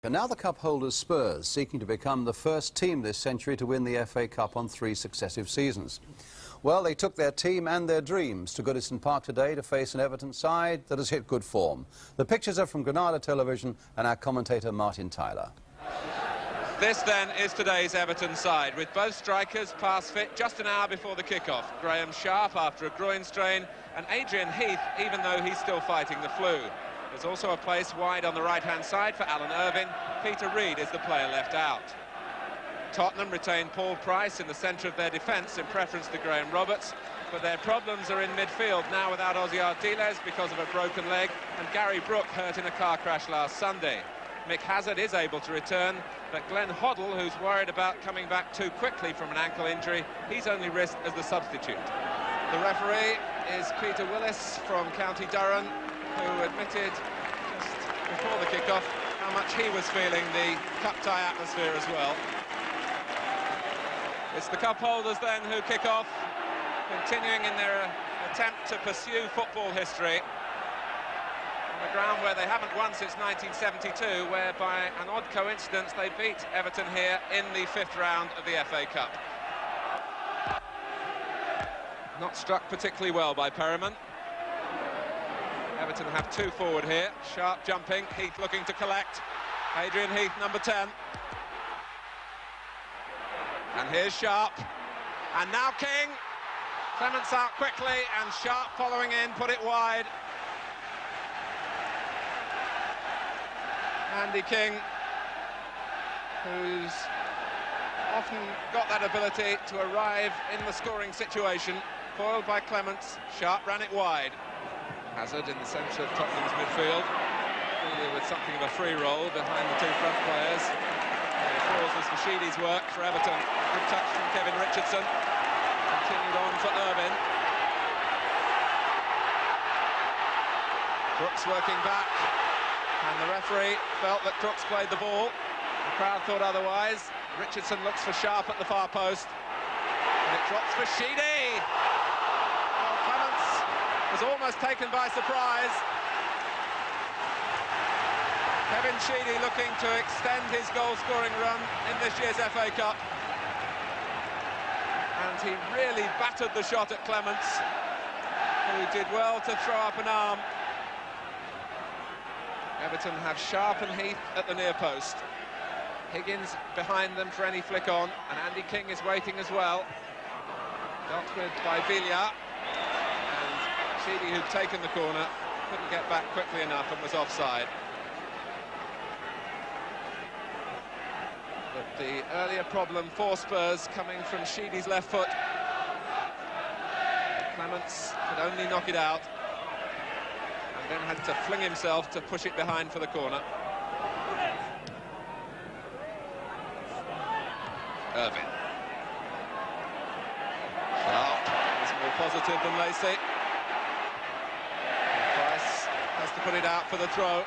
And now the cup holders Spurs, seeking to become the first team this century to win the FA Cup on 3 successive seasons. Well, they took their team and their dreams to Goodison Park today to face an Everton side that has hit good form. The pictures are from Granada Television and our commentator Martin Tyler. This then is today's Everton side, with both strikers past fit just an hour before the kick-off. Graham Sharp after a groin strain, and Adrian Heath, even though he's still fighting the flu. There's also a place wide on the right-hand side for Alan Irvine. Peter Reid is the player left out. Tottenham retain Paul Price in the centre of their defence in preference to Graham Roberts, but their problems are in midfield now without Ossie Ardiles because of a broken leg, and Gary Brooke hurt in a car crash last Sunday. Mick Hazard is able to return, but Glenn Hoddle, who's worried about coming back too quickly from an ankle injury, he's only risked as the substitute. The referee is Peter Willis from County Durham, who admitted just before the kick-off how much he was feeling the cup tie atmosphere as well. It's the cup holders then who kick off, continuing in their attempt to pursue football history on the ground where they haven't won since 1972, where by an odd coincidence they beat Everton here in the 5th round of the FA Cup. Not struck particularly well by Perryman. Everton have two forward here. Sharp jumping, Heath looking to collect. Adrian Heath, number 10. And here's Sharp. And now King. Clements out quickly, and Sharp following in, put it wide. Andy King, who's often got that ability to arrive in the scoring situation. Foiled by Clements, Sharp ran it wide. Hazard in the centre of Tottenham's midfield, really with something of a free roll behind the two front players. Applause was for Sheedy's work for Everton. Good touch from Kevin Richardson. Continued on for Irvine. Crooks working back, and the referee felt that Crooks played the ball. The crowd thought otherwise. Richardson looks for Sharp at the far post, and it drops for Sheedy. Was almost taken by surprise. Kevin Sheedy looking to extend his goal-scoring run in this year's FA Cup. And he really battered the shot at Clements, who did well to throw up an arm. Everton have Sharp and Heath at the near post. Higgins behind them for any flick on, and Andy King is waiting as well. Dealt with by Villa. Sheedy, who'd taken the corner, couldn't get back quickly enough and was offside. But the earlier problem for Spurs coming from Sheedy's left foot. Clements could only knock it out, and then had to fling himself to push it behind for the corner. Irvine. Sharp is more positive than Lacey. Has to put it out for the throw.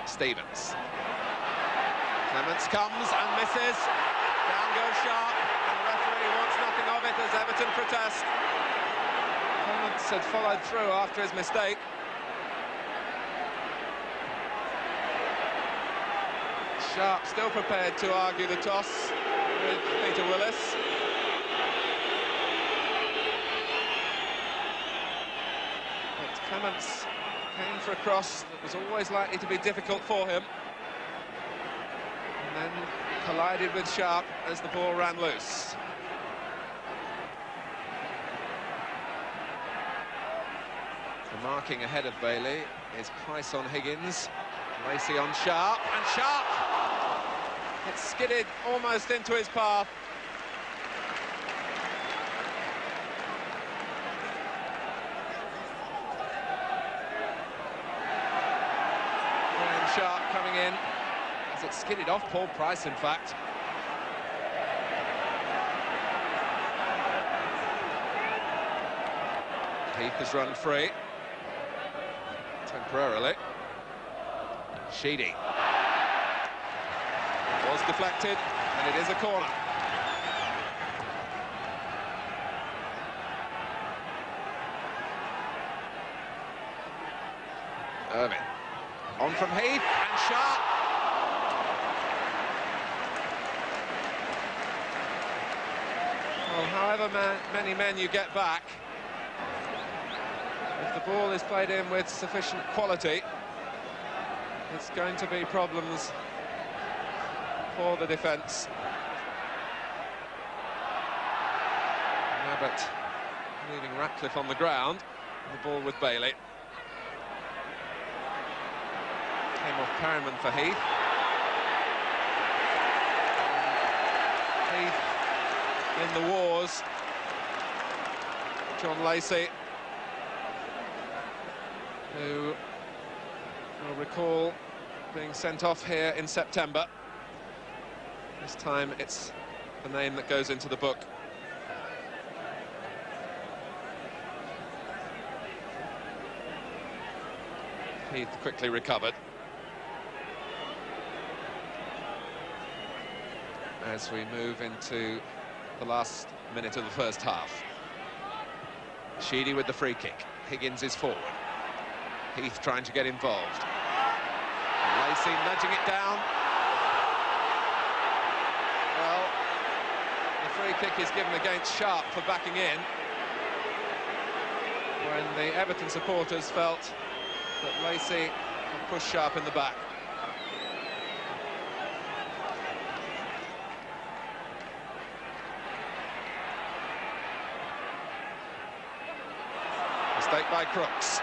Stevens. Clements comes and misses. Down goes Sharp, and the referee wants nothing of it as Everton protest. Clements had followed through after his mistake. Sharp still prepared to argue the toss with Peter Willis. Clements came for a cross that was always likely to be difficult for him, and then collided with Sharp as the ball ran loose. The marking ahead of Bailey is Price on Higgins, Lacey on Sharp, and Sharp! It skidded almost into his path. Sharp coming in as it skidded off Paul Price, in fact. Heath has run free temporarily. Sheedy. It was deflected, and it is a corner. Irving. On from Heath, and Sharp. Well, however many men you get back, if the ball is played in with sufficient quality, it's going to be problems for the defence. Abbott leaving Ratcliffe on the ground. The ball with Bailey. Came off Perryman for Heath. Heath in the wars. John Lacey, who will recall being sent off here in September. This time it's the name that goes into the book. Heath quickly recovered. As we move into the last minute of the first half. Sheedy with the free kick. Higgins is forward. Heath trying to get involved. Lacey nudging it down. Well, the free kick is given against Sharp for backing in, when the Everton supporters felt that Lacey had pushed Sharp in the back. Mistake by Crooks.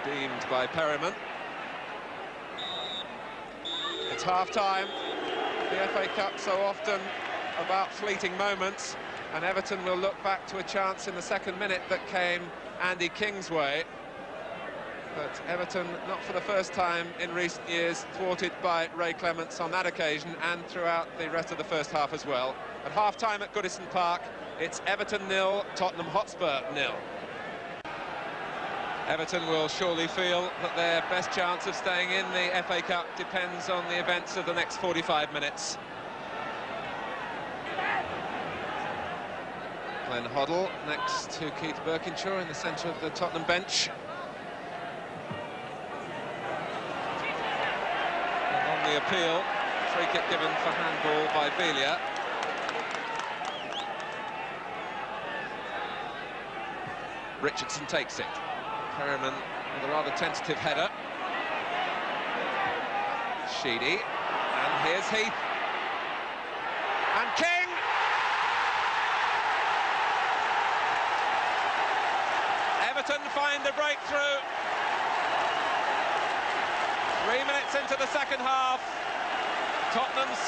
Redeemed by Perryman. It's half-time. The FA Cup so often about fleeting moments, and Everton will look back to a chance in the second minute that came Andy King's way. But Everton, not for the first time in recent years, thwarted by Ray Clements on that occasion and throughout the rest of the first half as well. At half-time at Goodison Park, it's Everton 0, Tottenham Hotspur 0. Everton will surely feel that their best chance of staying in the FA Cup depends on the events of the next 45 minutes. Glenn Hoddle next to Keith Birkinshaw in the centre of the Tottenham bench. And on the appeal, free kick given for handball by Velia. Richardson takes it. Perryman with a rather tentative header. Sheedy, and here's Heath. And King! Everton find a breakthrough. 3 minutes into the second half. Tottenham's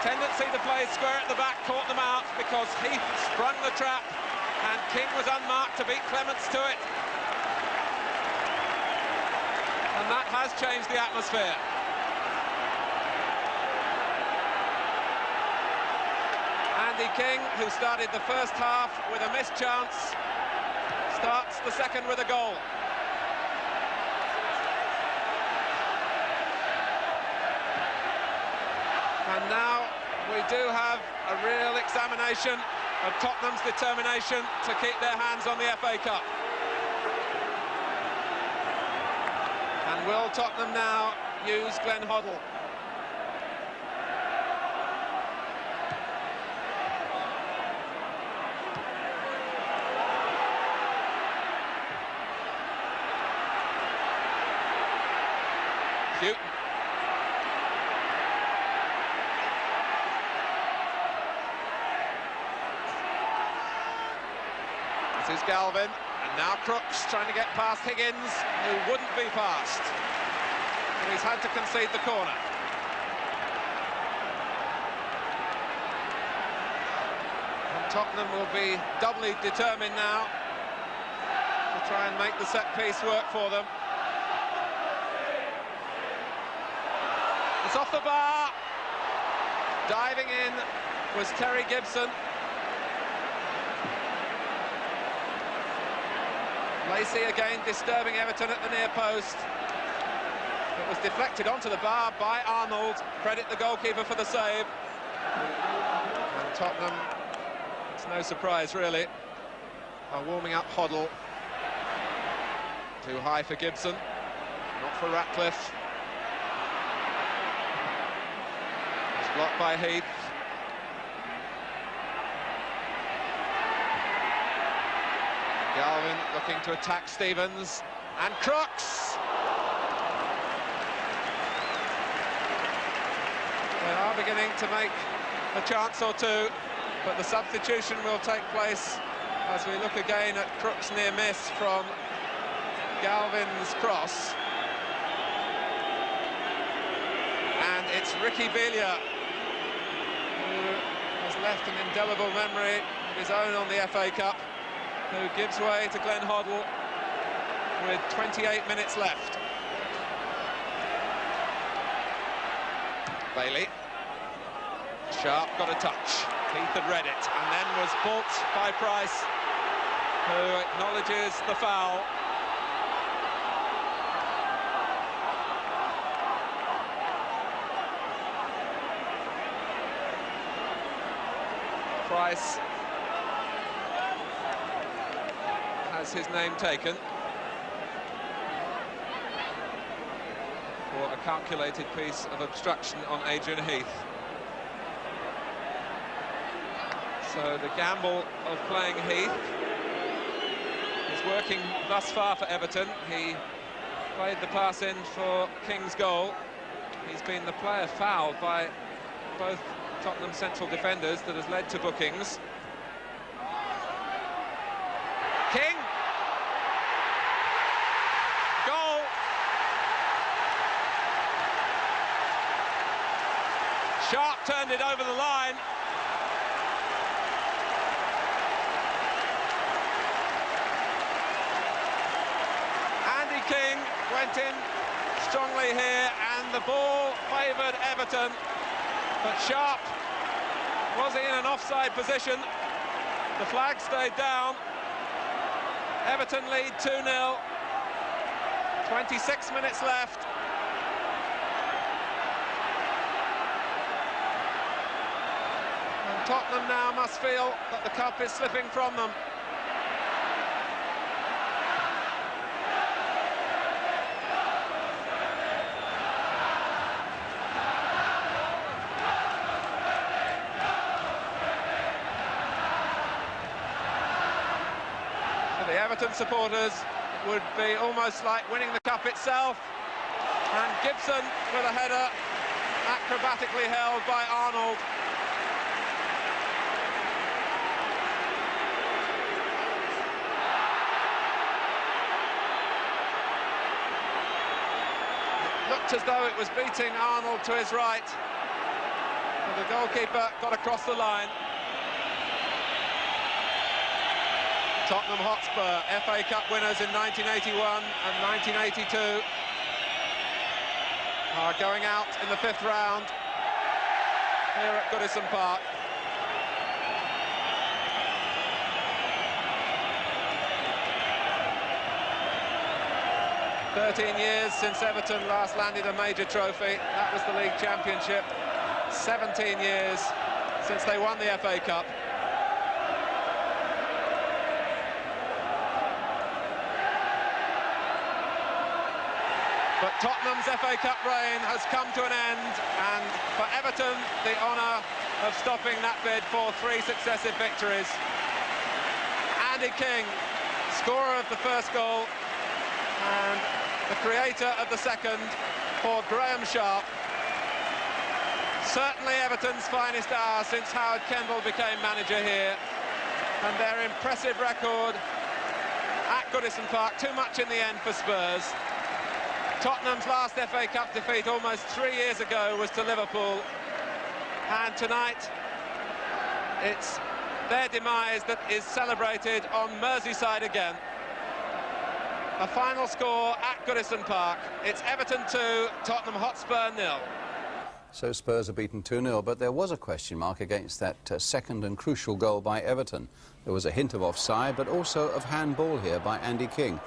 tendency to play square at the back caught them out because Heath sprung the trap and King was unmarked to beat Clements to it. And that has changed the atmosphere. Andy King, who started the first half with a missed chance, starts the second with a goal. And now we do have a real examination of Tottenham's determination to keep their hands on the FA Cup. And will Tottenham now use Glenn Hoddle? Cute. This is Galvin, and now Crooks trying to get past Higgins, who wouldn't be passed. But he's had to concede the corner. And Tottenham will be doubly determined now to try and make the set piece work for them. It's off the bar. Diving in was Terry Gibson. Lacey again disturbing Everton at the near post. It was deflected onto the bar by Arnold. Credit the goalkeeper for the save. And Tottenham, it's no surprise really, are warming up Hoddle Too high for Gibson, not for Ratcliffe. It's blocked by Heath. Galvin looking to attack Stevens, and Crooks! They are beginning to make a chance or two, but the substitution will take place as we look again at Crooks' near miss from Galvin's cross. And it's Ricky Belia, who has left an indelible memory of his own on the FA Cup, who gives way to Glenn Hoddle with 28 minutes left. Bailey. Sharp got a touch. Heath had read it and then was balked by Price, who acknowledges the foul. Price has his name taken for a calculated piece of obstruction on Adrian Heath. So the gamble of playing Heath is working thus far for Everton. He played the pass in for King's goal. He's been the player fouled by both Tottenham central defenders that has led to bookings. King! Goal! Sharp turned it over the line. King went in strongly here, and the ball favoured Everton, but Sharp was in an offside position. The flag stayed down. Everton lead 2-0. 26 minutes left. And Tottenham now must feel that the cup is slipping from them. The Everton supporters, it would be almost like winning the cup itself. And Gibson with a header, acrobatically held by Arnold. It looked as though it was beating Arnold to his right, but the goalkeeper got across the line. Tottenham Hotspur, FA Cup winners in 1981 and 1982, are going out in the 5th round here at Goodison Park. "13 years since Everton last landed a major trophy. That was the League Championship. 17 years since they won the FA Cup. But Tottenham's FA Cup reign has come to an end, and for Everton, the honour of stopping that bid for 3 successive victories. Andy King, scorer of the first goal, and the creator of the second for Graham Sharp. Certainly Everton's finest hour since Howard Kendall became manager here, and their impressive record at Goodison Park. Too much in the end for Spurs. Tottenham's last FA Cup defeat almost 3 years ago was to Liverpool, and tonight it's their demise that is celebrated on Merseyside again. A final score at Goodison Park. It's Everton 2, Tottenham Hotspur 0. So Spurs are beaten 2-0, but there was a question mark against that second and crucial goal by Everton. There was a hint of offside, but also of handball here by Andy King.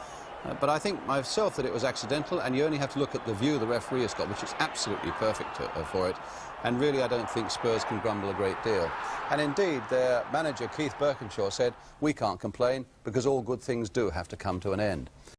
But I think myself that it was accidental, and you only have to look at the view the referee has got, which is absolutely perfect for it. And really, I don't think Spurs can grumble a great deal. And indeed, their manager, Keith Birkinshaw, said, "We can't complain because all good things do have to come to an end."